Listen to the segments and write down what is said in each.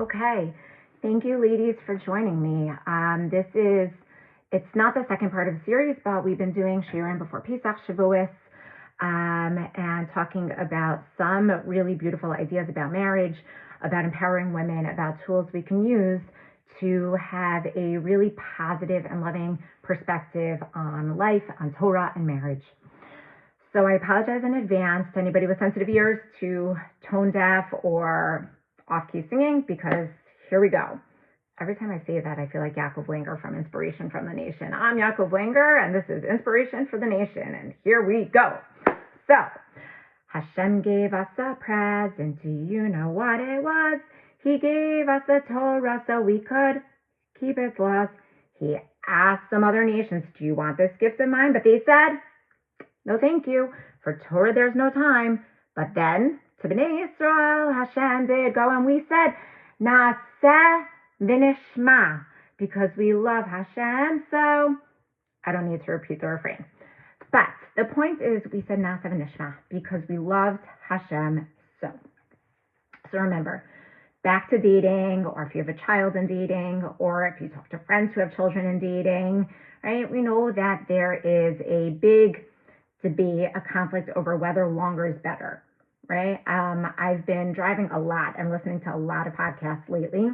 Okay. Thank you, ladies, for joining me. It's not the second part of the series, but we've been doing Shirin before Pesach, Shavuos, and talking about some really beautiful ideas about marriage, about empowering women, about tools we can use to have a really positive and loving perspective on life, on Torah, and marriage. So I apologize in advance to anybody with sensitive ears, to tone deaf or off-key singing, because here we go. Every time I say that, I feel like Yaakov Langer from Inspiration from the Nation. I'm Yaakov Langer, and this is Inspiration for the Nation, and here we go. So, Hashem gave us a present. Do you know what it was? He gave us the Torah so we could keep its laws. He asked some other nations, do you want this gift of mine? But they said, no, thank you. For Torah, there's no time. But then, to Bnei Israel, Hashem did go, and we said, Naaseh v'nishma, because we love Hashem, so I don't need to repeat the refrain. But the point is, we said Naaseh v'nishma, because we loved Hashem so. So remember, back to dating, or if you have a child in dating, or if you talk to friends who have children in dating, right? We know that there is a big debate, a conflict over whether longer is better, right? I've been driving a lot and listening to a lot of podcasts lately,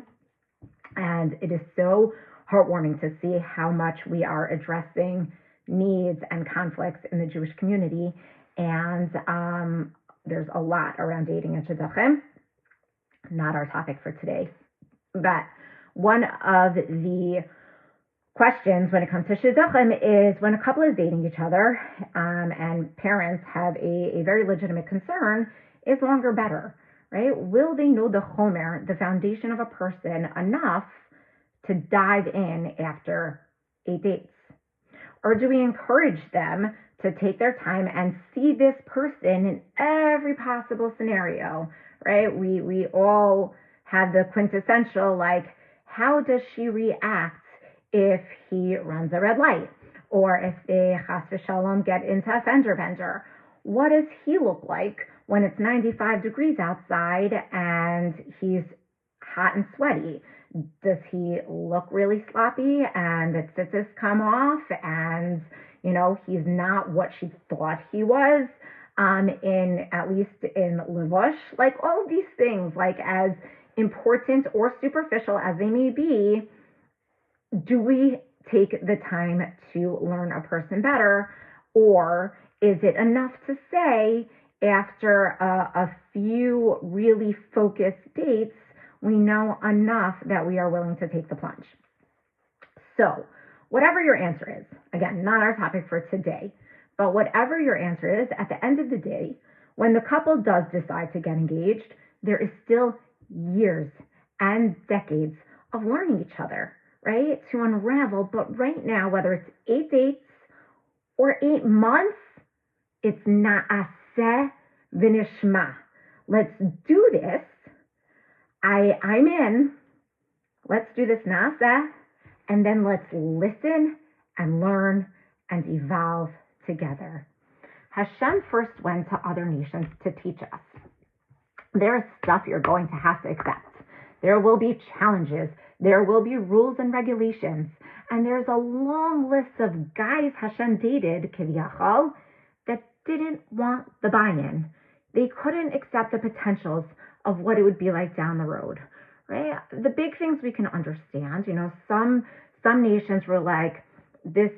and it is so heartwarming to see how much we are addressing needs and conflicts in the Jewish community. And there's a lot around dating and shidduchim, not our topic for today. But one of the questions when it comes to shidduchim is when a couple is dating each other, and parents have a very legitimate concern, is longer better, right? Will they know the chomer, the foundation of a person, enough to dive in after 8 dates? Or do we encourage them to take their time and see this person in every possible scenario, right? We all have the quintessential, like, how does she react if he runs a red light, or if they chas v'shalom get into a fender bender? What does he look like when it's 95 degrees outside and he's hot and sweaty? Does he look really sloppy and the tzitzis come off and, he's not what she thought he was, at least in levush? Like, all of these things, like, as important or superficial as they may be, do we take the time to learn a person better, or is it enough to say after a few really focused dates, we know enough that we are willing to take the plunge? So whatever your answer is, again, not our topic for today, but whatever your answer is, at the end of the day, when the couple does decide to get engaged, there is still years and decades of learning each other, right, to unravel. But right now, whether it's 8 dates or 8 months, it's Naaseh v'nishma. Let's do this. I'm in. Let's do this Naaseh, and then let's listen and learn and evolve together. Hashem first went to other nations to teach us. There is stuff you're going to have to accept. There will be challenges. There will be rules and regulations. And there's a long list of guys Hashem dated, kiviyachol, that didn't want the buy-in. They couldn't accept the potentials of what it would be like down the road, right? The big things we can understand, some nations were like, this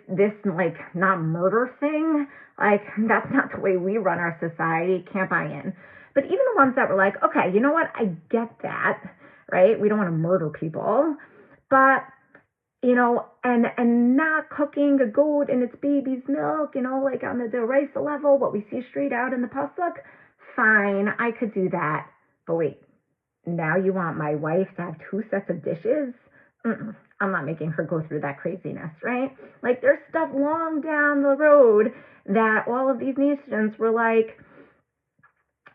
like not murder thing, like, that's not the way we run our society, can't buy in. But even the ones that were like, okay, you know what, I get that, right? We don't want to murder people, but, and not cooking a goat in its baby's milk, like on the deraisa level, what we see straight out in the pasuk, fine, I could do that. But wait, now you want my wife to have 2 sets of dishes? I'm not making her go through that craziness, right? Like, there's stuff long down the road that all of these nations were like,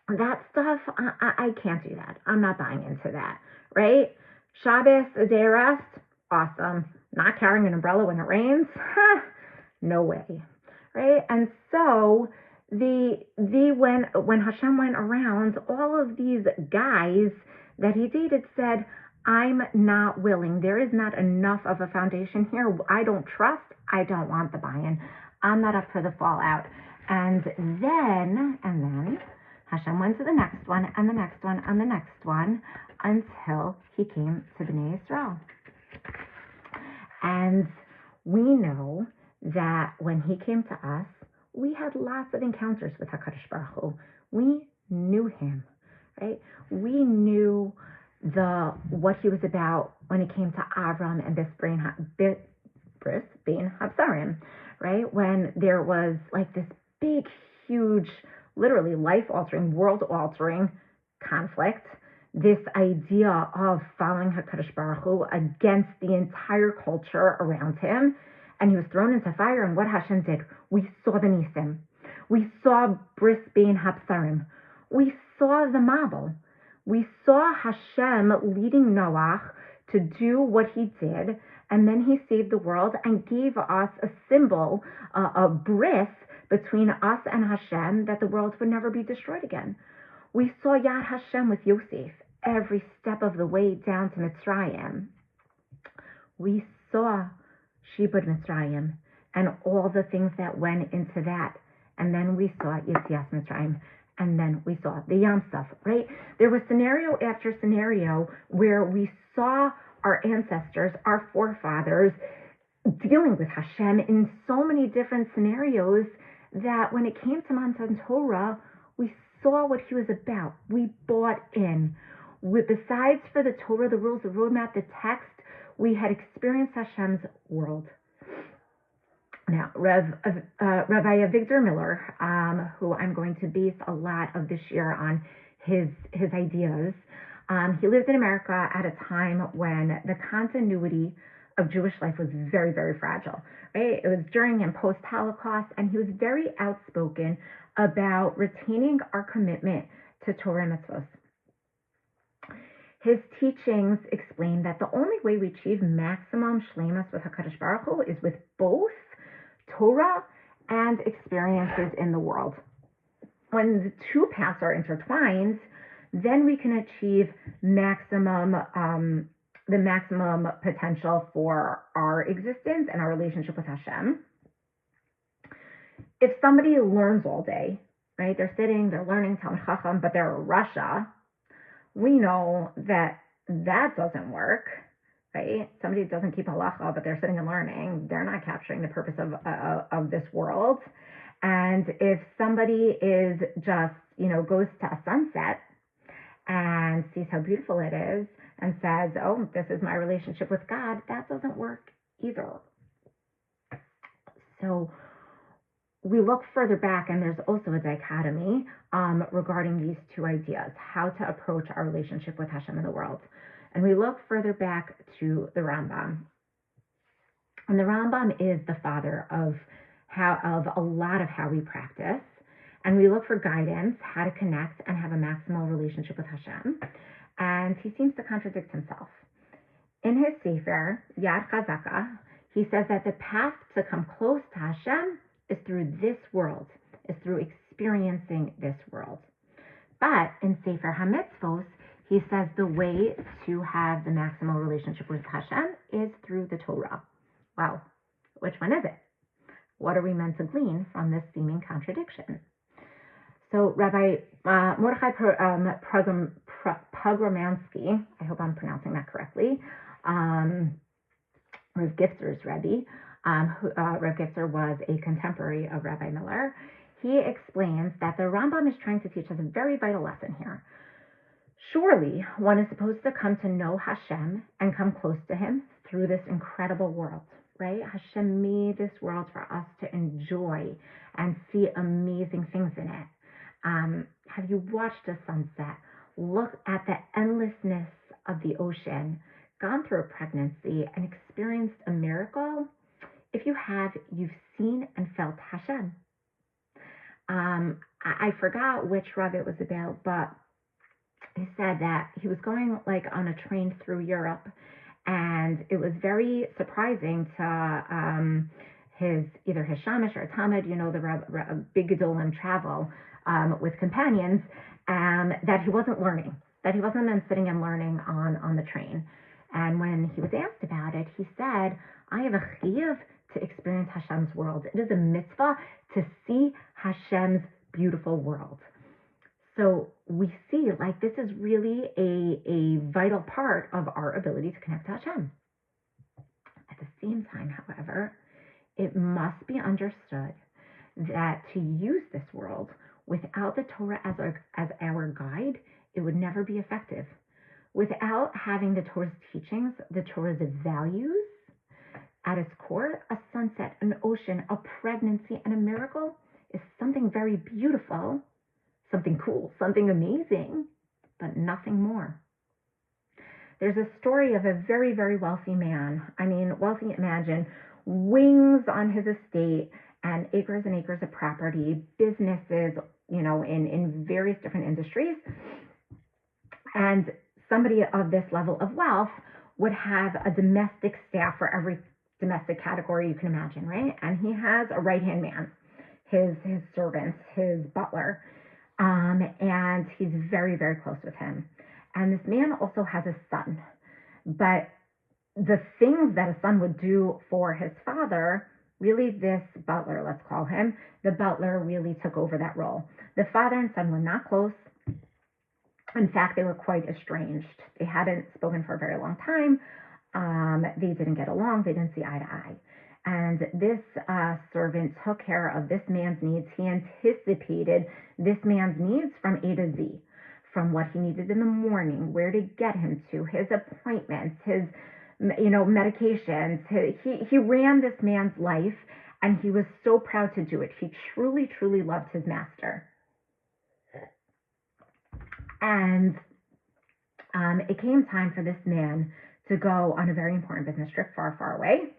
that stuff, I can't do that. I'm not buying into that, right? Shabbos, a day of rest, awesome. Not carrying an umbrella when it rains? No way, right? And so when Hashem went around, all of these guys that he dated said, I'm not willing. There is not enough of a foundation here. I don't trust. I don't want the buy-in. I'm not up for the fallout. And then Hashem went to the next one and the next one and the next one until he came to Bnei Israel. And we know that when he came to us, we had lots of encounters with HaKadosh Baruch Hu. We knew him, right? We knew what he was about when it came to Avram and Bris Bein Habsarim, right? When there was like this big, huge, literally life-altering, world-altering conflict, this idea of following HaKadosh Baruch Hu against the entire culture around him, and he was thrown into fire, and what Hashem did, we saw the Nisim. We saw Bris Bein Habsarim. We saw the Mabel. We saw Hashem leading Noach to do what he did, and then he saved the world and gave us a symbol, a bris between us and Hashem, that the world would never be destroyed again. We saw Yad Hashem with Yosef every step of the way down to Mitzrayim. We saw Shibud Mitzrayim and all the things that went into that. And then we saw Yetzias Mitzrayim. And then we saw the Yam Suf, right? There was scenario after scenario where we saw our ancestors, our forefathers, dealing with Hashem in so many different scenarios that when it came to Matan Torah, we saw what he was about. We bought in. Besides for the Torah, the rules, the roadmap, the text, we had experienced Hashem's world. Now, Rabbi Avigdor Miller, who I'm going to base a lot of this year on his ideas, he lived in America at a time when the continuity of Jewish life was very, very fragile, right? It was during and post-Holocaust, and he was very outspoken about retaining our commitment to Torah and mitzvos. His teachings explain that the only way we achieve maximum shleimus with HaKadosh Baruch Hu is with both Torah and experiences in the world. When the two paths are intertwined, then we can achieve the maximum potential for our existence and our relationship with Hashem. If somebody learns all day, right, they're sitting, they're learning Talmud Chacham, but they're a Rasha, we know that doesn't work, right? Somebody doesn't keep halacha, but they're sitting and learning. They're not capturing the purpose of this world. And if somebody is just, goes to a sunset and sees how beautiful it is and says, oh, this is my relationship with God, that doesn't work either. So we look further back, and there's also a dichotomy regarding these two ideas, how to approach our relationship with Hashem in the world. And we look further back to the Rambam. And the Rambam is the father of a lot of how we practice. And we look for guidance, how to connect and have a maximal relationship with Hashem. And he seems to contradict himself. In his Sefer, Yad Chazaka, he says that the path to come close to Hashem is through this world, is through experiencing this world. But in Sefer HaMitzvos, he says the way to have the maximal relationship with Hashem is through the Torah. Well, which one is it? What are we meant to glean from this seeming contradiction? So Rabbi Mordechai Pogromansky, I hope I'm pronouncing that correctly, Rav Gifter's Rebbe, Rav Gifter was a contemporary of Rabbi Miller. He explains that the Rambam is trying to teach us a very vital lesson here. Surely one is supposed to come to know Hashem and come close to him through this incredible world, right? Hashem made this world for us to enjoy and see amazing things in it. Have you watched a sunset? Look at the endlessness of the ocean, gone through a pregnancy and experienced a miracle? If you have, you've seen and felt Hashem. I forgot which Rav it was about, but he said that he was going on a train through Europe, and it was very surprising to either his shamish or Talmud, the big gedolim travel with companions, that he wasn't learning, that he wasn't then sitting and learning on the train. And when he was asked about it, he said, I have a chiyuv to experience Hashem's world. It is a mitzvah to see Hashem's beautiful world. So we see like this is really a vital part of our ability to connect to Hashem. At the same time, however, it must be understood that to use this world without the Torah as our guide, it would never be effective. Without having the Torah's teachings, the Torah's values, at its core, a sunset, an ocean, a pregnancy, and a miracle is something very beautiful, something cool, something amazing, but nothing more. There's a story of a very, very wealthy man. I mean, wealthy, imagine, wings on his estate and acres of property, businesses, in various different industries. And somebody of this level of wealth would have a domestic staff for every domestic category you can imagine, right? And he has a right-hand man, his servants, his butler, and he's very, very close with him. And this man also has a son, but the things that a son would do for his father, really this butler, let's call him, the butler really took over that role. The father and son were not close. In fact, they were quite estranged. They hadn't spoken for a very long time. They didn't get along. They didn't see eye to eye. And this servant took care of this man's needs. He anticipated this man's needs from A to Z, from what he needed in the morning, where to get him to, his appointments, his medications. He ran this man's life, and he was so proud to do it. He truly, truly loved his master. And it came time for this man to go on a very important business trip far, far away.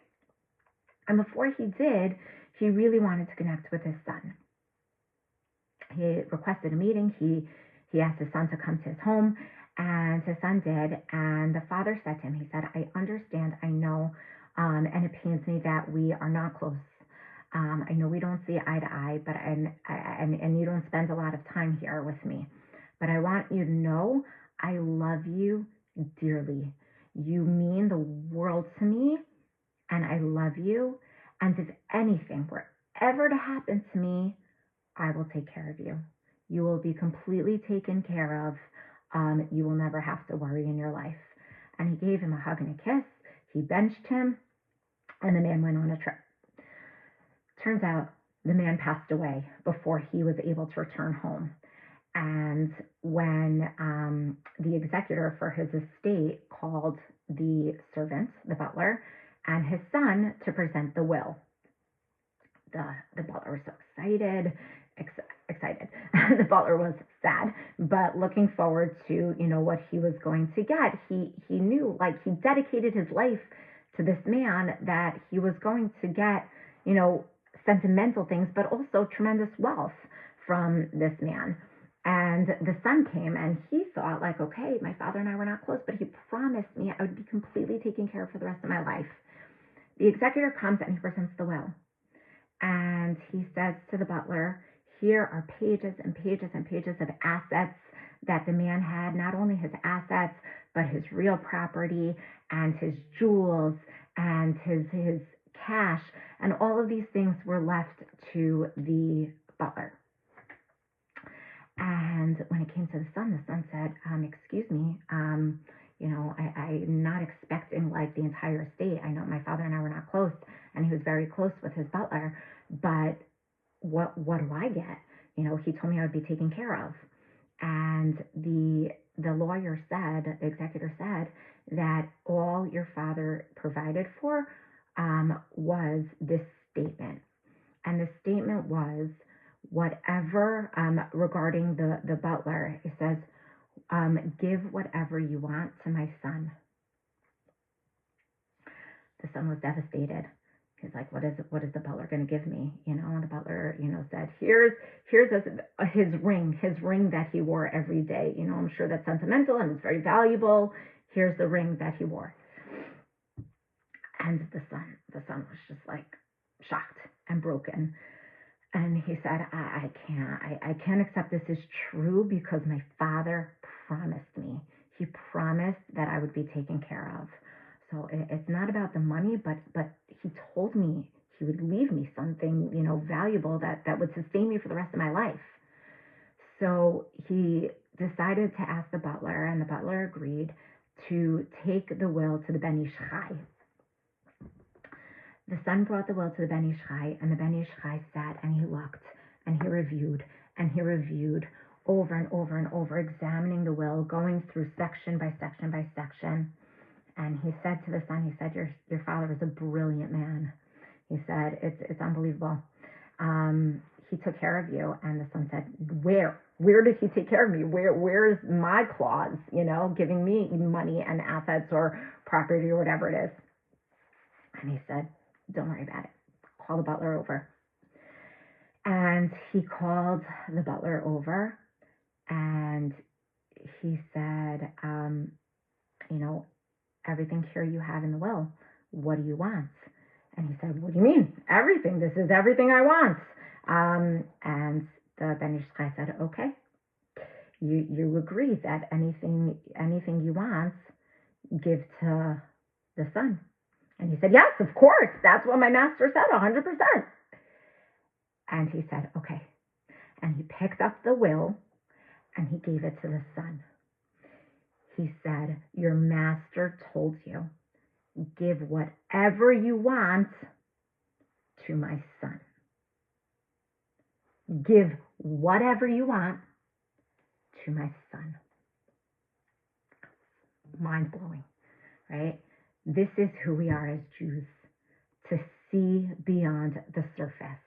And before he did, he really wanted to connect with his son. He requested a meeting. He asked his son to come to his home, and his son did. And the father said to him, he said, I understand, I know, and it pains me that we are not close. I know we don't see eye to eye, but and you don't spend a lot of time here with me. But I want you to know I love you dearly. You mean the world to me, and I love you. And if anything were ever to happen to me, I will take care of you. You will be completely taken care of. You will never have to worry in your life. And he gave him a hug and a kiss. He benched him, and the man went on a trip. Turns out the man passed away before he was able to return home. And when the executor for his estate called the servant, the butler, and his son to present the will, the butler was so excited. The butler was sad, but looking forward to what he was going to get. He knew, like, he dedicated his life to this man, that he was going to get sentimental things, but also tremendous wealth from this man. And the son came, and he thought, like, okay, my father and I were not close, but he promised me I would be completely taken care of for the rest of my life. The executor comes and he presents the will. And he says to the butler, here are pages and pages and pages of assets that the man had, not only his assets, but his real property and his jewels and his cash. And all of these things were left to the butler. And when it came to the son said, excuse me, I'm not expecting like the entire estate. I know my father and I were not close, and he was very close with his butler, but what do I get? He told me I would be taken care of. And the lawyer said, the executor said, that all your father provided for was this statement. And the statement was, whatever, regarding the butler, it says, give whatever you want to my son. The son was devastated. He's like, what is the butler going to give me? And the butler, said, here's his ring that he wore every day. I'm sure that's sentimental and it's very valuable. Here's the ring that he wore. And the son was just like shocked and broken. And he said, I can't accept this is true because my father promised me. He promised that I would be taken care of. So it's not about the money, but he told me he would leave me something, valuable that would sustain me for the rest of my life. So he decided to ask the butler, and the butler agreed to take the will to the Ben Ish Chai. The son brought the will to the Ben Ish Chai, and the Ben Ish Chai sat and he looked and he reviewed over and over and over, examining the will, going through section by section by section. And he said to the son, he said, your father is a brilliant man. He said, it's unbelievable. He took care of you. And the son said, where did he take care of me? Where's my clause, giving me money and assets or property or whatever it is? And he said, don't worry about it. Call the butler over. And he called the butler over, and he said, everything here you have in the will. What do you want? And he said, what do you mean? Everything. This is everything I want. And the Ben Ish Chai said, okay, you agree that anything you want, give to the son. And he said, yes, of course. That's what my master said, 100%. And he said, okay. And he picked up the will and he gave it to the son. He said, your master told you, give whatever you want to my son. Give whatever you want to my son. Mind blowing, right? This is who we are as Jews, to see beyond the surface.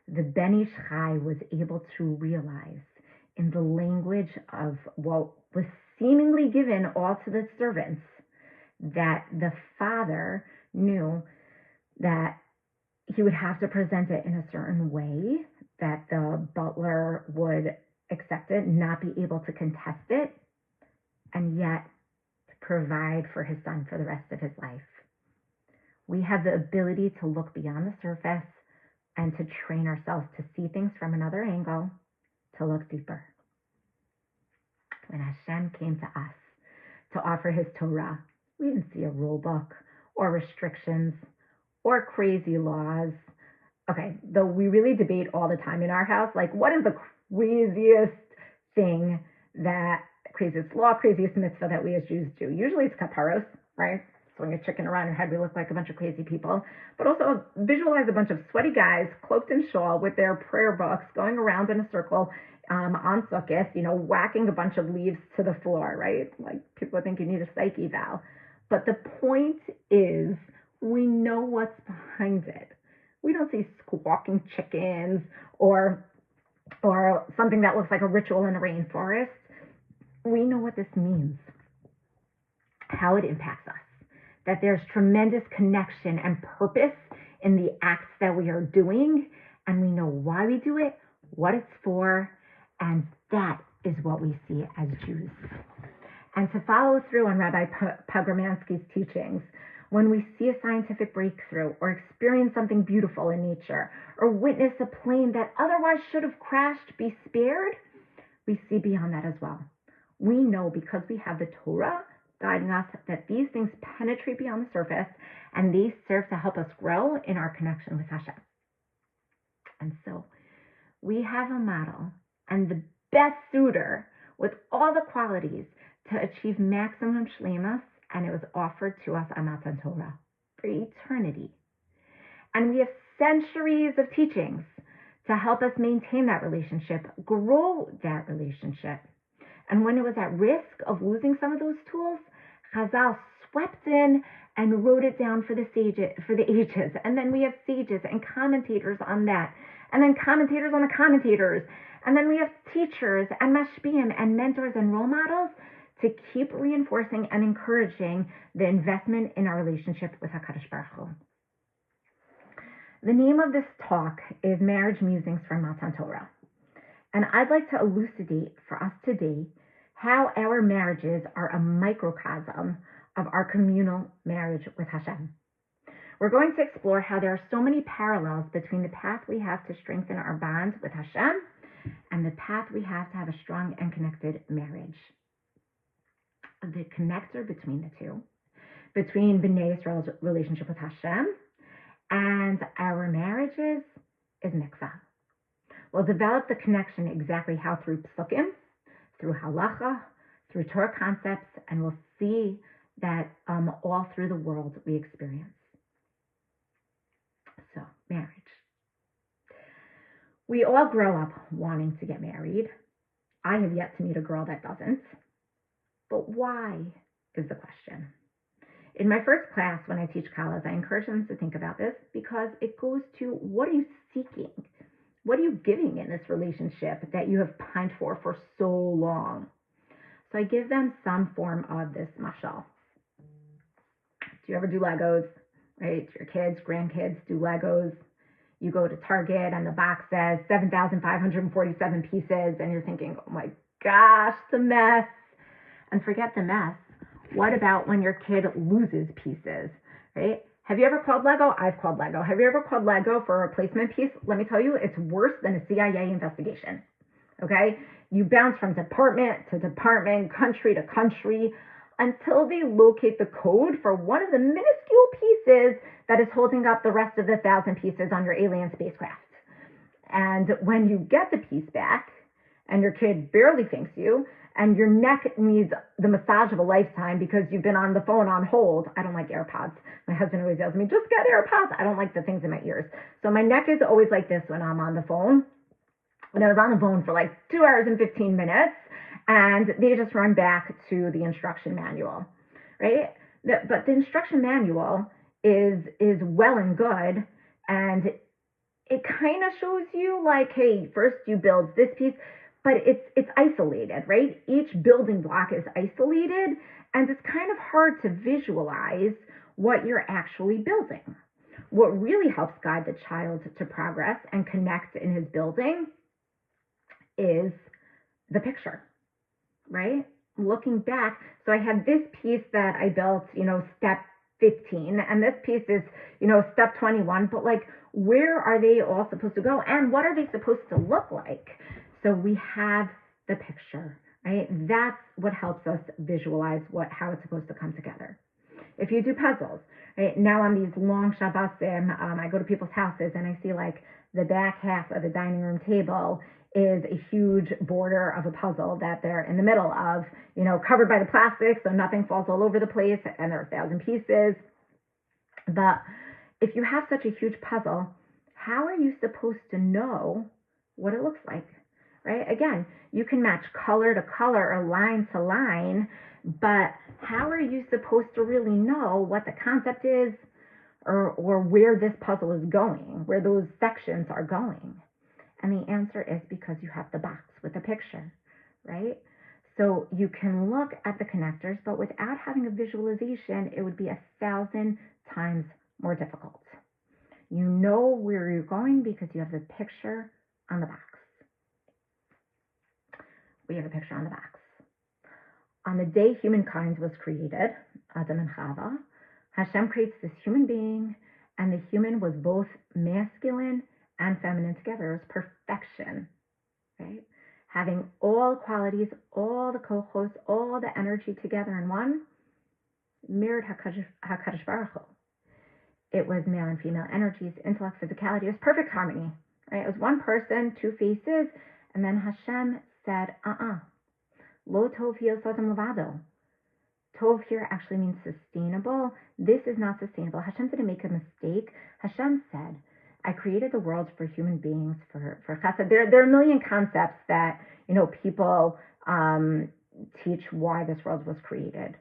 The Ben Ish Chai was able to realize in the language of what was seemingly given all to the servants, that the father knew that he would have to present it in a certain way, that the butler would accept it, not be able to contest it, and yet provide for his son for the rest of his life. We have the ability to look beyond the surface and to train ourselves to see things from another angle, to look deeper. When Hashem came to us to offer his Torah, we didn't see a rule book or restrictions or crazy laws. Okay, though we really debate all the time in our house, like, what is the craziest thing craziest law, craziest mitzvah that we as Jews do? Usually it's kaparos, right? Throwing a chicken around your head, we look like a bunch of crazy people. But also visualize a bunch of sweaty guys cloaked in shawl with their prayer books going around in a circle on Sukkot, whacking a bunch of leaves to the floor, right? Like, people think you need a psych eval. But the point is, we know what's behind it. We don't see squawking chickens or something that looks like a ritual in a rainforest. We know what this means, how it impacts us, that there's tremendous connection and purpose in the acts that we are doing, and we know why we do it, what it's for, and that is what we see as Jews. And to follow through on Rabbi Pogromansky's teachings, when we see a scientific breakthrough or experience something beautiful in nature or witness a plane that otherwise should have crashed be spared, we see beyond that as well. We know, because we have the Torah guiding us, that these things penetrate beyond the surface and they serve to help us grow in our connection with Hashem. And so we have a model and the best suitor with all the qualities to achieve maximum shleimus, and it was offered to us on Matan Torah for eternity. And we have centuries of teachings to help us maintain that relationship, grow that relationship. And when it was at risk of losing some of those tools, Chazal swept in and wrote it down for the ages. And then we have sages and commentators on that, and then commentators on the commentators. And then we have teachers and mashpiyim and mentors and role models to keep reinforcing and encouraging the investment in our relationship with HaKadosh Baruch Hu. The name of this talk is Marriage Musings from Matan Torah. And I'd like to elucidate for us today how our marriages are a microcosm of our communal marriage with Hashem. We're going to explore how there are so many parallels between the path we have to strengthen our bond with Hashem and the path we have to have a strong and connected marriage. the connector between the two, between B'nai Yisrael's relationship with Hashem and our marriages, is mikvah. We'll develop the connection exactly how through psukim, through halacha, through Torah concepts, and we'll see that all through the world we experience. So, marriage. We all grow up wanting to get married. I have yet to meet a girl that doesn't. But why is the question. In my first class, when I teach college, I encourage them to think about this because it goes to what are you seeking? What are you giving in this relationship that you have pined for so long? So I give them some form of this mashal. Do you ever do Legos? Right? Your kids, grandkids do Legos. You go to Target and the box says 7,547 pieces and you're thinking, oh my gosh, the mess. And forget the mess. What about when your kid loses pieces, right? Have you ever called Lego? I've called Lego. Have you ever called Lego for a replacement piece? Let me tell you, it's worse than a CIA investigation, okay? You bounce from department to department, country to country, until they locate the code for one of the minuscule pieces that is holding up the rest of the 1,000 pieces on your alien spacecraft. And when you get the piece back, and your kid barely thanks you, and your neck needs the massage of a lifetime because you've been on the phone on hold. I don't like AirPods. My husband always yells at me, just get AirPods. I don't like the things in my ears. So my neck is always like this when I'm on the phone. When I was on the phone for like 2 hours and 15 minutes, and they just run back to the instruction manual, right? But the instruction manual is well and good, and it kind of shows you like, hey, first you build this piece, but it's isolated, right? Each building block is isolated, and it's kind of hard to visualize what you're actually building. What really helps guide the child to progress and connect in his building is the picture, right? Looking back, so I had this piece that I built, step 15, and this piece is, step 21, but like, where are they all supposed to go? And what are they supposed to look like? So we have the picture, right? That's what helps us visualize how it's supposed to come together. If you do puzzles, right? Now on these long Shabbosim, I go to people's houses and I see like the back half of the dining room table is a huge border of a puzzle that they're in the middle of, covered by the plastic so nothing falls all over the place, and there are 1,000 pieces. But if you have such a huge puzzle, how are you supposed to know what it looks like? Right? Again, you can match color to color or line to line, but how are you supposed to really know what the concept is or where this puzzle is going, where those sections are going? And the answer is because you have the box with the picture, right? So you can look at the connectors, but without having a visualization, it would be 1,000 times more difficult. You know where you're going because you have the picture on the box. We have a picture on the box. On the day humankind was created, Adam and Chava, Hashem creates this human being, and the human was both masculine and feminine together. It was perfection, right? Having all qualities, all the kochos, all the energy together in one, mirrored HaKadosh Baruch Hu. It was male and female energies, intellect, physicality. It was perfect harmony, right? It was one person, two faces, and then Hashem said, Lo tov hi osadam levado. Tov here actually means sustainable. This is not sustainable. Hashem didn't make a mistake. Hashem said, I created the world for human beings, for chesed. There are a million concepts that, people teach why this world was created.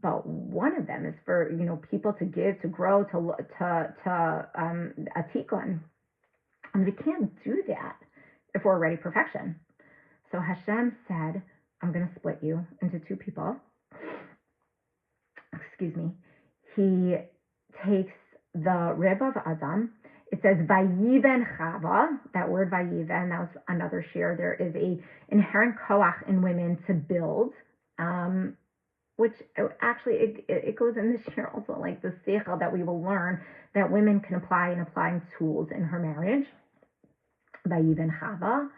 But one of them is for, people to give, to grow, to a tikkun. And we can't do that if we're already perfection. So Hashem said, I'm going to split you into two people. Excuse me. He takes the rib of Adam. It says Vayiven Chava. That word Vayiven, that was another shir. There is a inherent koach in women to build, which actually it goes in this shir also, like the seichel that we will learn that women can apply in applying tools in her marriage. Vayiven Chava.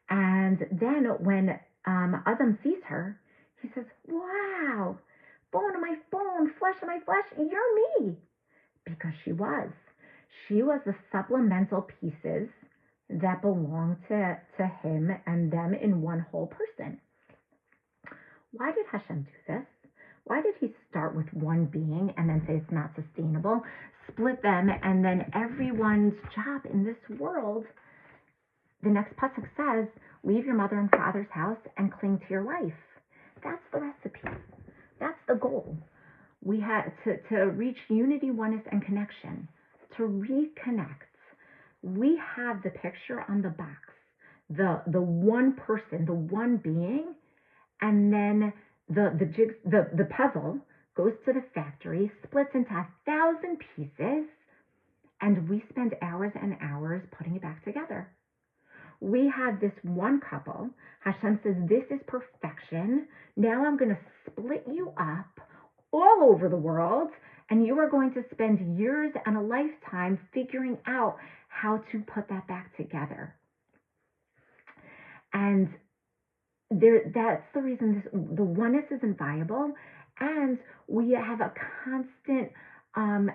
And then when Adam sees her, He says, wow, bone of my bone, flesh of my flesh, you're me. Because she was. She was the supplemental pieces that belonged to him and them in one whole person. Why did Hashem do this? Why did he start with one being and then say it's not sustainable, split them, and then everyone's job in this world, the next pasuk says, leave your mother and father's house and cling to your wife. That's the recipe. That's the goal. We had to reach unity, oneness, and connection, to reconnect. We have the picture on the box, the one person, the one being, and then the puzzle goes to the factory, splits into 1,000 pieces, and we spend hours and hours putting it back together. We have this one couple. Hashem says, this is perfection. Now I'm going to split you up all over the world, and you are going to spend years and a lifetime figuring out how to put that back together. And that's the reason the oneness isn't viable, and we have a constant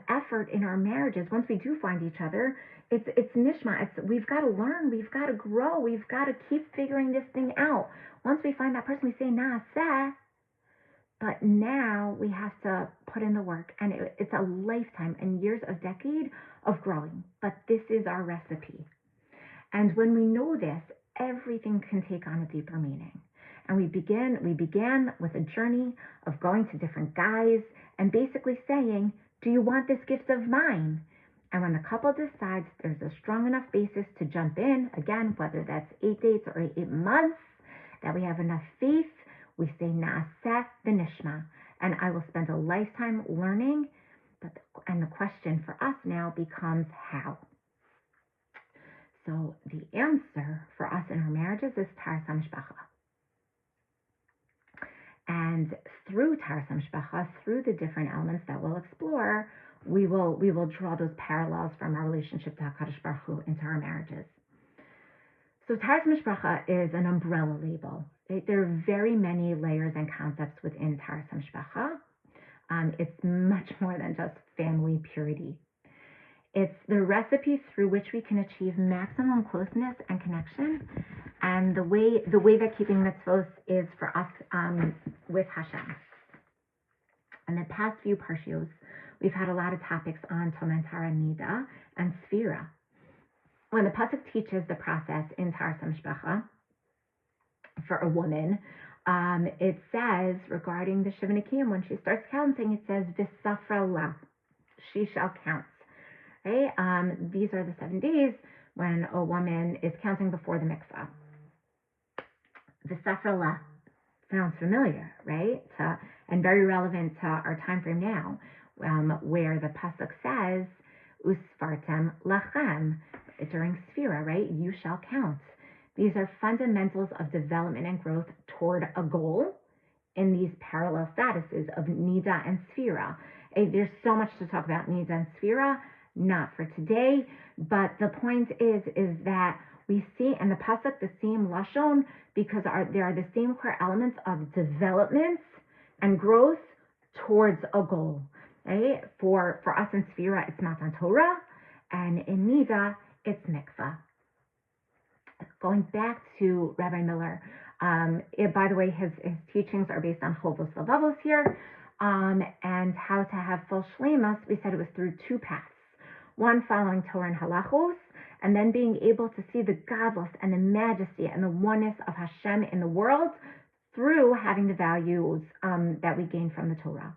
effort in our marriages. Once we do find each other, it's nishma. We've got to learn, we've got to grow, we've got to keep figuring this thing out. Once we find that person, we say naaseh. But now we have to put in the work, and it's a lifetime and years of decade of growing. But this is our recipe. And when we know this, everything can take on a deeper meaning. And we began with a journey of going to different guys and basically saying, do you want this gift of mine? And when the couple decides there's a strong enough basis to jump in, again, whether that's 8 dates or 8 months, that we have enough faith, we say naaseh v'nishma, and I will spend a lifetime learning. And the question for us now becomes how. So the answer for us in our marriages is Taras HaMishpacha. And through Taras HaMishpacha, through the different elements that we'll explore, we will draw those parallels from our relationship to HaKadosh Baruch Hu into our marriages. So Taras HaMishpacha is an umbrella label. There are very many layers and concepts within Taras HaMishpacha. It's much more than just family purity. It's the recipe through which we can achieve maximum closeness and connection, and the way that keeping mitzvos is for us with Hashem. In the past few parshios, we've had a lot of topics on Tomentara Nida and Sfira. When the pasuk teaches the process in Taras HaMishpacha for a woman, it says regarding the Shiva Nekiyim, when she starts counting, it says V'safra la, she shall count. Right? These are the 7 days when a woman is counting before the mikvah. V'safra la sounds familiar, right? And very relevant to our time frame now, where the pasuk says Usfartem lachem, during Sfira, right? You shall count. These are fundamentals of development and growth toward a goal in these parallel statuses of Nida and Sfira. There's so much to talk about Nida and Sfira, not for today, but the point is that we see in the pasuk the same lashon because there are the same core elements of development and growth towards a goal. Right? For us in Sfira, it's Matan Torah, and in Nida, it's mikvah. Going back to Rabbi Miller, by the way, his teachings are based on Chovos Levavos here, and how to have full shleimus. We said it was through 2 paths. One, following Torah and halachos, and then being able to see the godless and the majesty and the oneness of Hashem in the world through having the values that we gain from the Torah.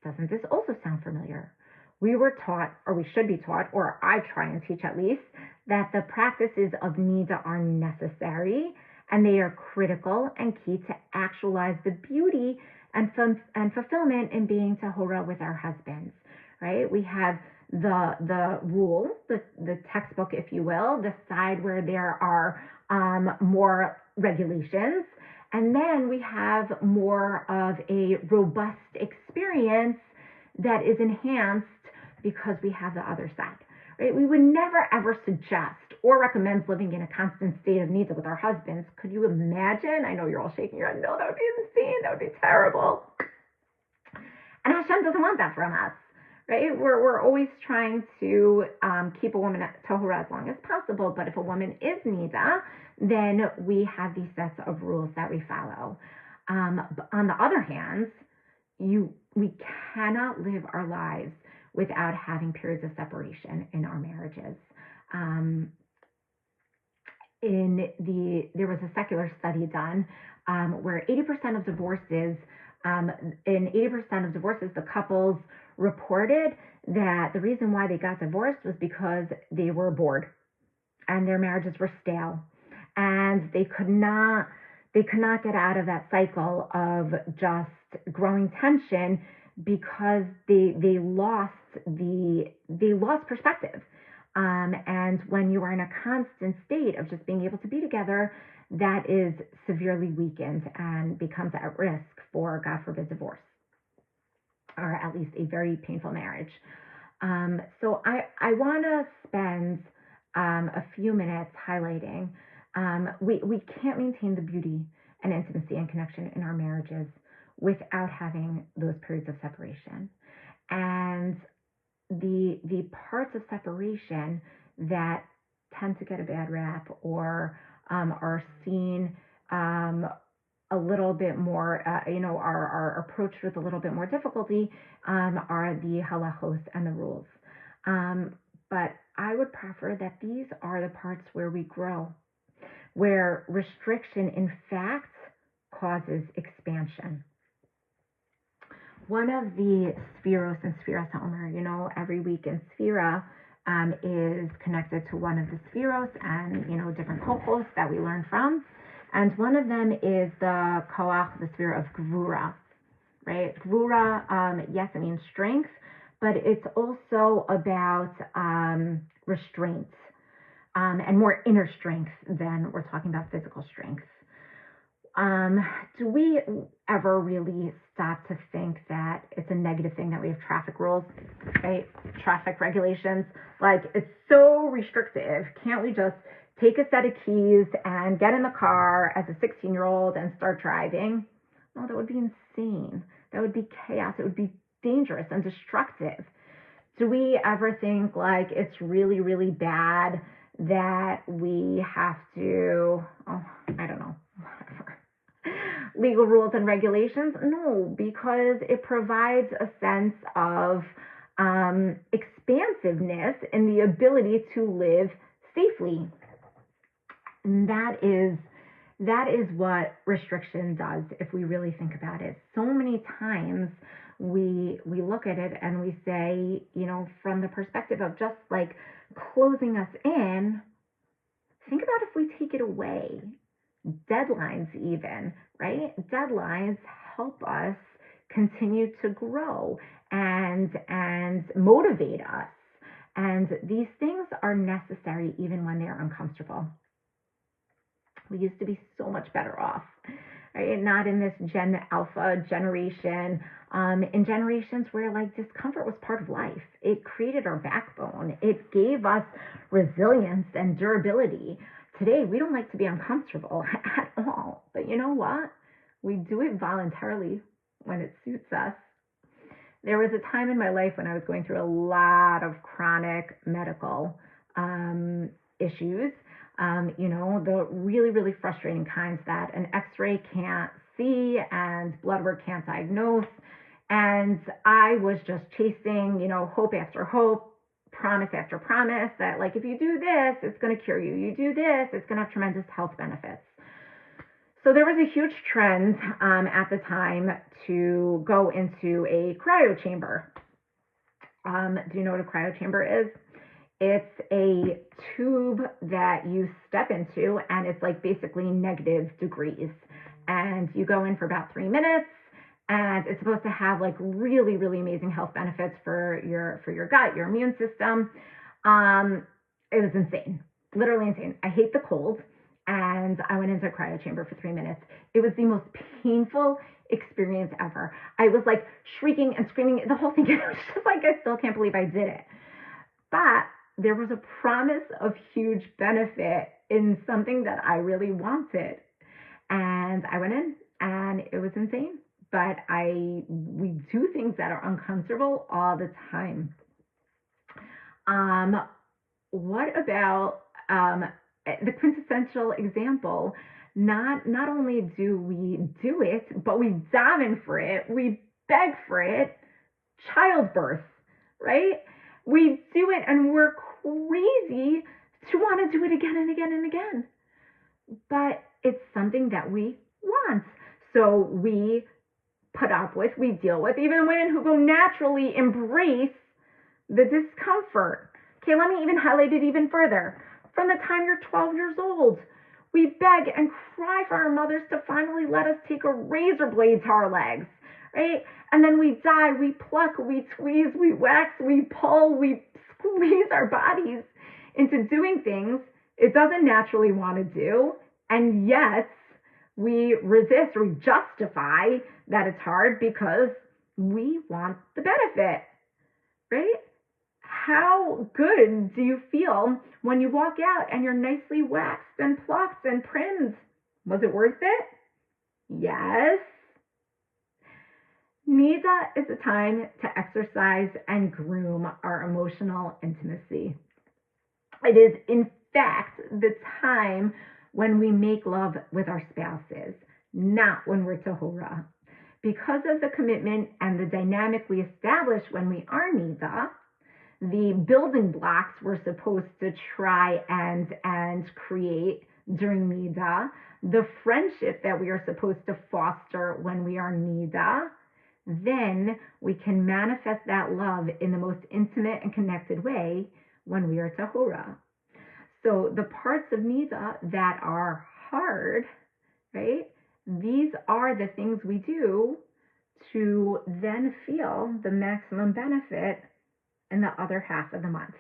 Doesn't this also sound familiar? We were taught, or we should be taught, or I try and teach at least, that the practices of Nida are necessary and they are critical and key to actualize the beauty and fulfillment in being Tahora with our husbands, right? We have the rule, the textbook, if you will, the side where there are more regulations, and then we have more of a robust experience that is enhanced because we have the other side, right? We would never ever suggest or recommends living in a constant state of needs with our husbands. Could you imagine? I know you're all shaking your head. No, that would be insane. That would be terrible. And Hashem doesn't want that from us, right? We're always trying to keep a woman at Torah as long as possible. But if a woman is nida, then we have these sets of rules that we follow. On the other hand, we cannot live our lives without having periods of separation in our marriages. There was a secular study done where 80% of divorces, the couples reported that the reason why they got divorced was because they were bored and their marriages were stale, and they could not get out of that cycle of just growing tension because they lost perspective. And when you are in a constant state of just being able to be together, that is severely weakened and becomes at risk for, God forbid, divorce, or at least a very painful marriage. So I want to spend a few minutes highlighting we can't maintain the beauty and intimacy and connection in our marriages without having those periods of separation. And the parts of separation that tend to get a bad rap or are seen a little bit more, are approached with a little bit more difficulty are the halachos and the rules. But I would prefer that these are the parts where we grow, where restriction, in fact, causes expansion. One of the Spheros and Sfiras HaOmer, every week in Sphira is connected to one of the Spheros and, different kochos that we learn from. And one of them is the Koach, the sphere of Gvura, right? Gvura, yes, it means strength, but it's also about restraint and more inner strength than we're talking about physical strength. Do we ever really stop to think that it's a negative thing that we have traffic rules, right? Traffic regulations, like it's so restrictive. Can't we just take a set of keys and get in the car as a 16-year-old and start driving? No, that would be insane. That would be chaos. It would be dangerous and destructive. Do we ever think like it's really, really bad that we have to, whatever, legal rules and regulations? No, because it provides a sense of expansiveness in the ability to live safely. And that is what restriction does if we really think about it. So many times we look at it and we say, from the perspective of just like closing us in, think about if we take it away. Deadlines even, right? Deadlines help us continue to grow and motivate us. And these things are necessary even when they're uncomfortable. We used to be so much better off, right? Not in this Gen Alpha generation, in generations where like discomfort was part of life. It created our backbone. It gave us resilience and durability. Today, we don't like to be uncomfortable at all. But you know what? We do it voluntarily when it suits us. There was a time in my life when I was going through a lot of chronic medical issues. The really, really frustrating kinds that an x-ray can't see and blood work can't diagnose. And I was just chasing, hope after hope, promise after promise that like, if you do this, it's going to cure you. You do this, it's going to have tremendous health benefits. So there was a huge trend at the time to go into a cryo chamber. Do you know what a cryo chamber is? It's a tube that you step into, and it's like basically negative degrees. And you go in for about 3 minutes, and it's supposed to have like really, really amazing health benefits for your gut, your immune system. It was insane, literally insane. I hate the cold, and I went into a cryo chamber for 3 minutes. It was the most painful experience ever. I was like shrieking and screaming, the whole thing. It was just like, I still can't believe I did it. But there was a promise of huge benefit in something that I really wanted. And I went in and it was insane. But we do things that are uncomfortable all the time. Um, what about the quintessential example? Not only do we do it, but we daven for it, we beg for it. Childbirth, right? We do it and we're crazy to want to do it again and again and again. But it's something that we want. So we put up with, we deal with, even women who go naturally embrace the discomfort. Okay, let me even highlight it even further. From the time you're 12 years old, we beg and cry for our mothers to finally let us take a razor blade to our legs, right? And then we die, we pluck, we tweeze, we wax, we pull, we squeeze our bodies into doing things it doesn't naturally want to do. And yet we resist or we justify that it's hard because we want the benefit, right? How good do you feel when you walk out and you're nicely waxed and plucked and trimmed? Was it worth it? Yes. Nida is a time to exercise and groom our emotional intimacy. It is, in fact, the time when we make love with our spouses, not when we're Torah. Because of the commitment and the dynamic we establish when we are Nida, the building blocks we're supposed to try and create during Nida, the friendship that we are supposed to foster when we are Nida, then we can manifest that love in the most intimate and connected way when we are Tahora. So the parts of Nida that are hard, right? These are the things we do to then feel the maximum benefit in the other half of the month.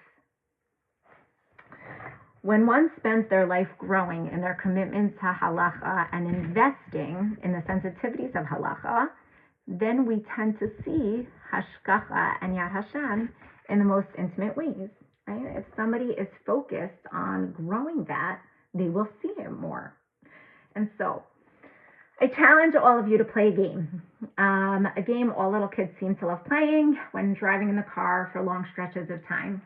When one spends their life growing in their commitment to halacha and investing in the sensitivities of halacha, then we tend to see hashgacha and Yad Hashem in the most intimate ways. Right? If somebody is focused on growing that, they will see it more. And so I challenge all of you to play a game. A game all little kids seem to love playing when driving in the car for long stretches of time.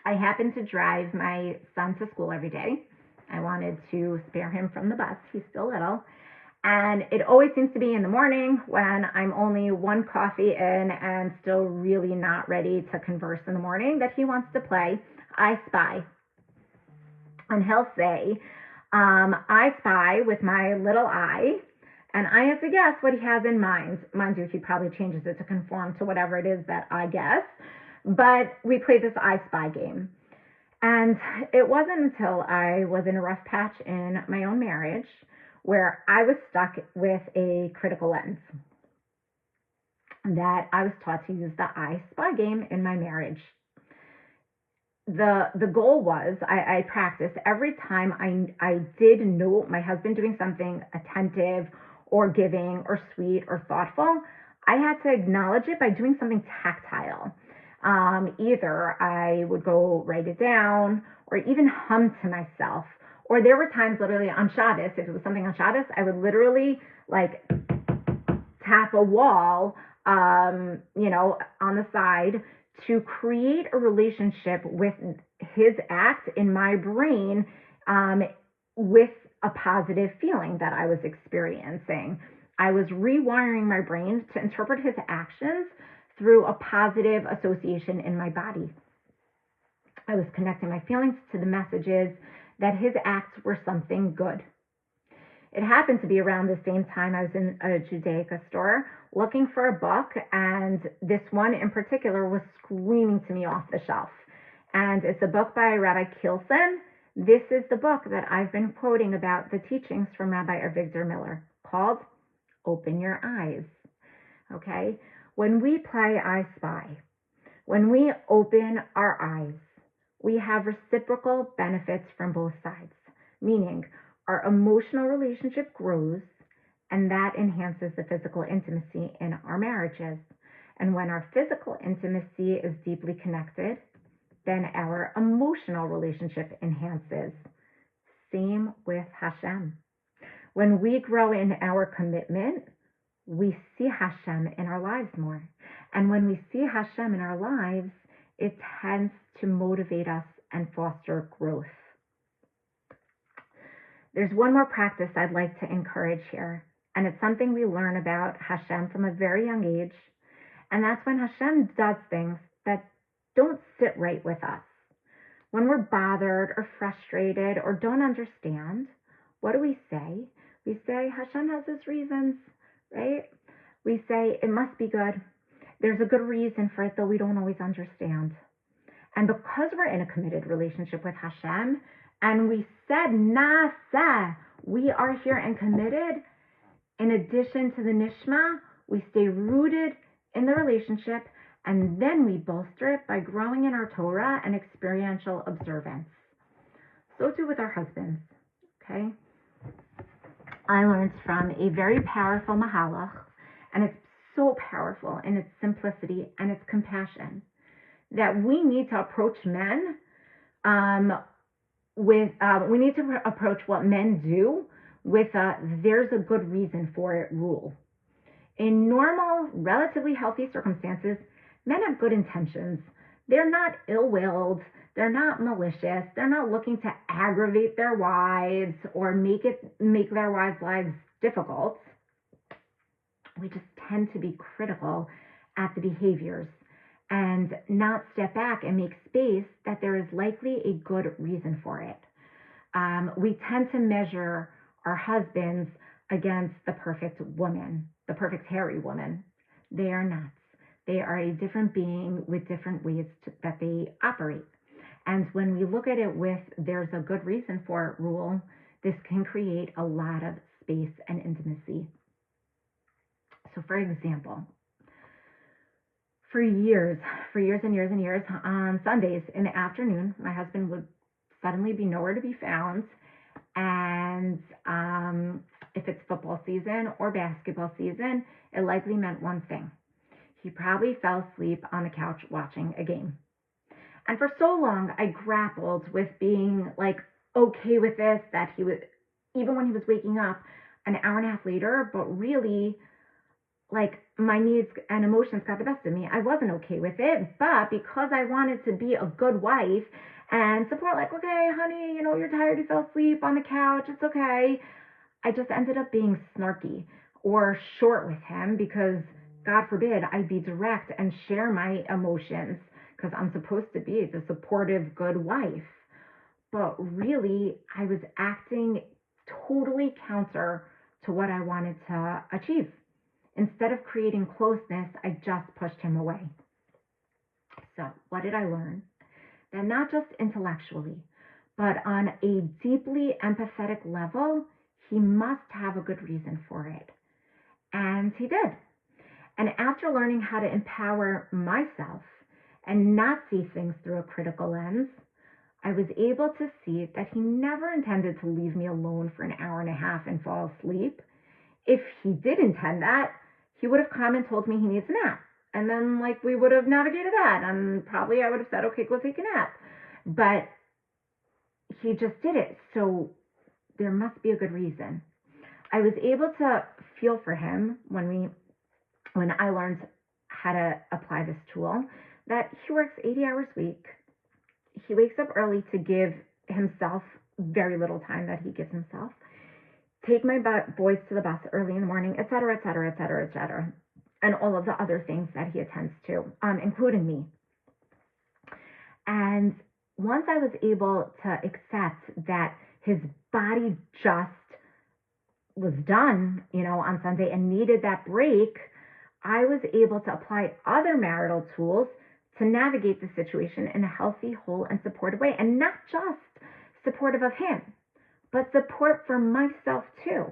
I happen to drive my son to school every day. I wanted to spare him from the bus. He's still little. And it always seems to be in the morning when I'm only one coffee in and still really not ready to converse in the morning that he wants to play I Spy. And he'll say, I spy with my little eye, and I have to guess what he has in mind. Mind you, he probably changes it to conform to whatever it is that I guess. But we played this I Spy game. And it wasn't until I was in a rough patch in my own marriage where I was stuck with a critical lens that I was taught to use the I Spy game in my marriage. The goal was I practiced every time I did note my husband doing something attentive or giving or sweet or thoughtful, I had to acknowledge it by doing something tactile. Either I would go write it down or even hum to myself. Or there were times literally on Shabbos, if it was something on Shabbos, I would literally like tap a wall, on the side to create a relationship with his act in my brain, with a positive feeling that I was experiencing. I was rewiring my brain to interpret his actions through a positive association in my body. I was connecting my feelings to the messages that his acts were something good. It happened to be around the same time I was in a Judaica store looking for a book, and this one in particular was screaming to me off the shelf. And it's a book by Rabbi Kielsen. This is the book that I've been quoting about the teachings from Rabbi Avigdor Miller, called Open Your Eyes. Okay? When we play I Spy, when we open our eyes, we have reciprocal benefits from both sides, meaning our emotional relationship grows, and that enhances the physical intimacy in our marriages. And when our physical intimacy is deeply connected, then our emotional relationship enhances. Same with Hashem. When we grow in our commitment, we see Hashem in our lives more. And when we see Hashem in our lives, it tends to motivate us and foster growth. There's one more practice I'd like to encourage here, and it's something we learn about Hashem from a very young age, and that's when Hashem does things that don't sit right with us. When we're bothered or frustrated or don't understand, what do we say? We say, Hashem has his reasons, right? We say, it must be good. There's a good reason for it, though we don't always understand. And because we're in a committed relationship with Hashem, and we said, Nasa, we are here and committed, in addition to the Nishma, we stay rooted in the relationship, and then we bolster it by growing in our Torah and experiential observance. So too with our husbands, okay? I learned from a very powerful Mahalach, and it's so powerful in its simplicity and its compassion, that we need to approach men we need to approach what men do with there's a good reason for it rule. In normal, relatively healthy circumstances, men have good intentions. They're not ill-willed. They're not malicious. They're not looking to aggravate their wives or make their wives' lives difficult. We just tend to be critical at the behaviors and not step back and make space that there is likely a good reason for it. We tend to measure our husbands against the perfect woman, the perfect hairy woman. They are not. They are a different being with different ways that they operate. And when we look at it with there's a good reason for it rule, this can create a lot of space and intimacy. So for example, for years and years, on Sundays in the afternoon, my husband would suddenly be nowhere to be found. And if it's football season or basketball season, it likely meant one thing. He probably fell asleep on the couch watching a game. And for so long, I grappled with being like okay with this, that he would, even when he was waking up an hour and a half later, but really, like, my needs and emotions got the best of me. I wasn't okay with it, but because I wanted to be a good wife and support, like, okay, honey, you're tired, you fell asleep on the couch, it's okay, I just ended up being snarky or short with him because, God forbid, I'd be direct and share my emotions because I'm supposed to be the supportive, good wife. But really, I was acting totally counter to what I wanted to achieve. Instead of creating closeness, I just pushed him away. So what did I learn? That not just intellectually, but on a deeply empathetic level, he must have a good reason for it. And he did. And after learning how to empower myself and not see things through a critical lens, I was able to see that he never intended to leave me alone for an hour and a half and fall asleep. If he did intend that, he would have come and told me he needs a nap. And then, we would have navigated that. And probably I would have said, okay, go take a nap. But he just did it. So there must be a good reason. I was able to feel for him when I learned how to apply this tool, that he works 80 hours a week. He wakes up early to give himself very little time that he gives himself. Take my boys to the bus early in the morning, et cetera, et cetera, et cetera, et cetera, and all of the other things that he attends to, including me. And once I was able to accept that his body just was done, on Sunday and needed that break, I was able to apply other marital tools to navigate the situation in a healthy, whole, and supportive way, and not just supportive of him, but support for myself too,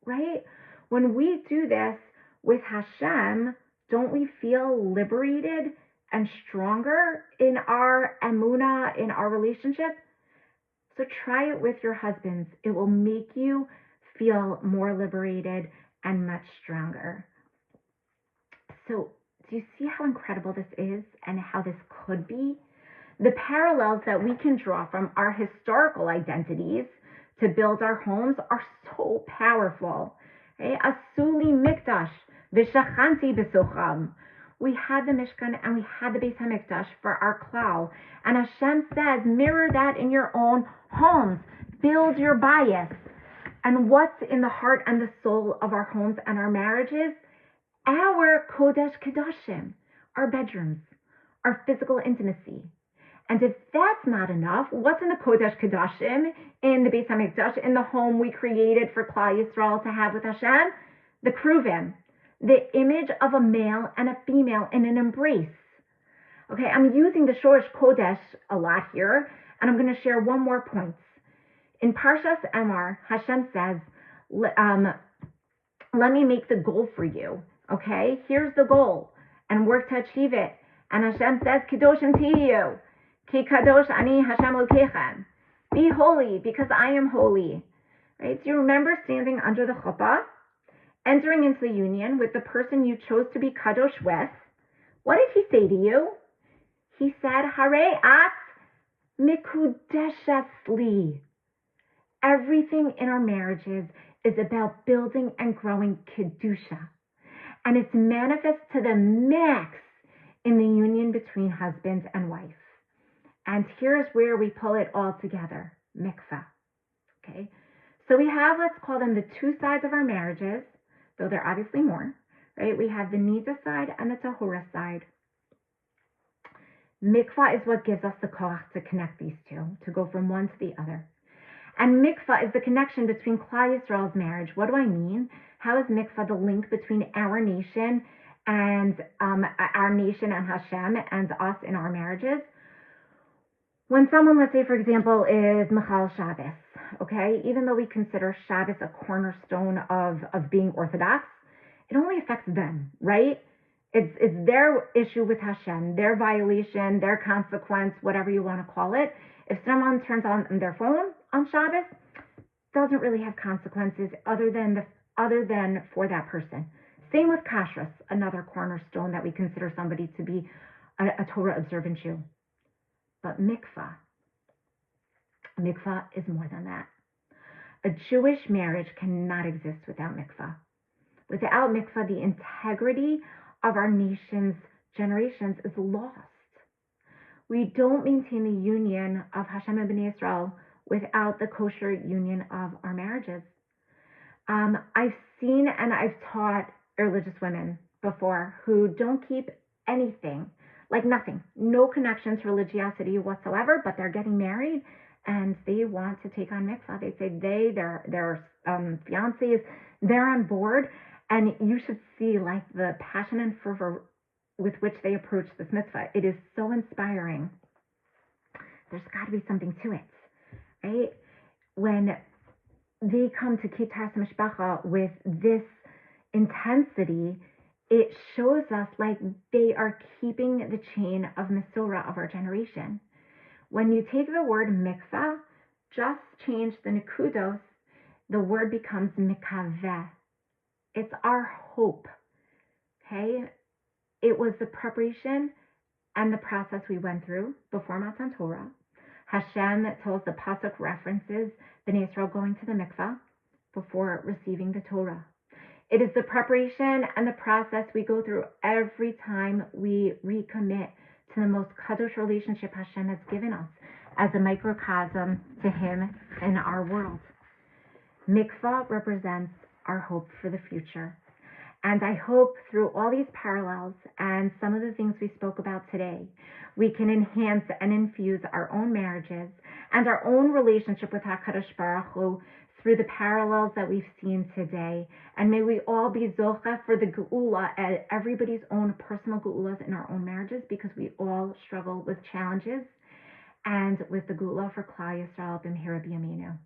right? When we do this with Hashem, don't we feel liberated and stronger in our emunah, in our relationship? So try it with your husbands. It will make you feel more liberated and much stronger. So do you see how incredible this is and how this could be? The parallels that we can draw from our historical identities to build our homes are so powerful. Asuli mikdash v'shachanti b'socham. We had the Mishkan and we had the Beis HaMikdash for our klal. And Hashem says, mirror that in your own homes. Build your bias. And what's in the heart and the soul of our homes and our marriages? Our Kodesh Kedoshim, our bedrooms, our physical intimacy. And if that's not enough, what's in the Kodesh Kedoshim, in the Beis HaMikdash, in the home we created for Klal Yisrael to have with Hashem? The Kruvim, the image of a male and a female in an embrace. Okay, I'm using the Shorish Kodesh a lot here, and I'm going to share one more point. In Parshas Emor, Hashem says, let me make the goal for you. Okay, here's the goal, and work to achieve it. And Hashem says, Kedoshim tiyu, ki kadosh ani Hashem Elokechem. Be holy, because I am holy. Right? Do you remember standing under the chuppah, entering into the union with the person you chose to be kadosh with? What did he say to you? He said, Hare at mikudeshes li. Everything in our marriages is about building and growing kedusha. And it's manifest to the max in the union between husband and wife. And here's where we pull it all together, mikvah. Okay, so we have, let's call them the two sides of our marriages, though there are obviously more, right? We have the nida side and the tahora side. Mikvah is what gives us the koach to connect these two, to go from one to the other. And mikvah is the connection between Klal Yisrael's marriage. What do I mean? How is mikvah the link between our nation and Hashem and us in our marriages? When someone, let's say, for example, is Michal Shabbos, okay, even though we consider Shabbos a cornerstone of being Orthodox, it only affects them, right? It's their issue with Hashem, their violation, their consequence, whatever you want to call it. If someone turns on their phone on Shabbos, it doesn't really have consequences other than for that person. Same with kashrus, another cornerstone that we consider somebody to be a Torah observant Jew. But mikvah is more than that. A Jewish marriage cannot exist without mikvah. Without mikvah, the integrity of our nation's generations is lost. We don't maintain the union of Hashem and Bnei Yisrael without the kosher union of our marriages. I've seen and I've taught religious women before who don't keep anything, like nothing, no connection to religiosity whatsoever, but they're getting married and they want to take on mikvah. They say their fiancés, they're on board, and you should see like the passion and fervor with which they approach this mitzvah. It is so inspiring. There's got to be something to it, right? When they come to keep Taras Mishpacha with this intensity, it shows us like they are keeping the chain of Mesorah of our generation. When you take the word mikvah, just change the nekudos, the word becomes mikaveh. It's our hope, okay? It was the preparation and the process we went through before Matan Torah. Hashem tells the pasuk references Bnei Yisrael going to the mikvah before receiving the Torah. It is the preparation and the process we go through every time we recommit to the most kadosh relationship Hashem has given us as a microcosm to Him in our world. Mikvah represents our hope for the future. And I hope through all these parallels and some of the things we spoke about today, we can enhance and infuse our own marriages and our own relationship with HaKadosh Baruch Hu through the parallels that we've seen today. And may we all be zocha for the geula at everybody's own personal geulas in our own marriages, because we all struggle with challenges, and with the geula for Klal Yisrael b'mehira b'yameinu.